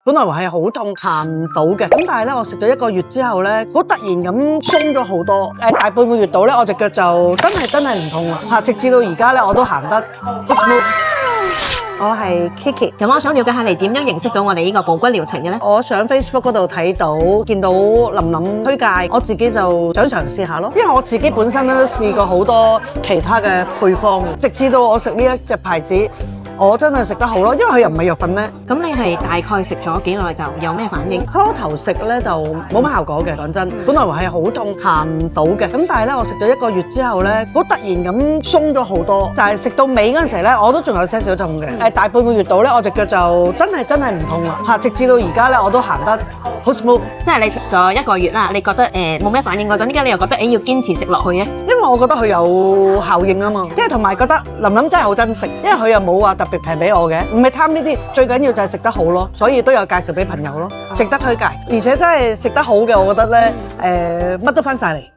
本來係好痛，行唔到嘅，咁但係咧，我食咗1個月之後咧，好突然咁鬆咗好多。大半個月度咧，我隻腳就真係唔痛啦嚇，直至到而家咧，我都行得好 smooth。我係 Kiki，咁我想了解下你點樣認識到我哋呢個補骨療程嘅咧？我上 Facebook 嗰度睇到，見到琳琳推介，我自己就想嘗試下咯。因為我自己本身咧都試過好多其他嘅配方，直至到我食呢一隻牌子。我真係食得好咯，因為佢又唔係藥粉咧。咁你係大概食咗幾耐就有咩反應？開頭食咧就冇乜效果嘅，講真。本來係好痛，行唔到嘅。咁但係咧，我食咗1個月之後咧，好突然咁鬆咗好多。但係食到尾嗰陣時咧，我都仲有些少痛嘅。大半個月度咧，我隻腳就真係唔痛啦嚇，直至到而家咧，我都行得好 smooth。即係你食咗1個月啦，你覺得冇咩反應嗰陣，點解你又覺得要堅持食落去嘅？因為我覺得佢有效應啊嘛，即係同埋覺得琳琳真係好珍惜，因為佢又冇話特別平俾我嘅，唔係貪呢啲，最緊要就係食得好咯，所以都有介紹俾朋友咯，值得推介，而且真係食得好嘅，我覺得咧乜都翻晒嚟。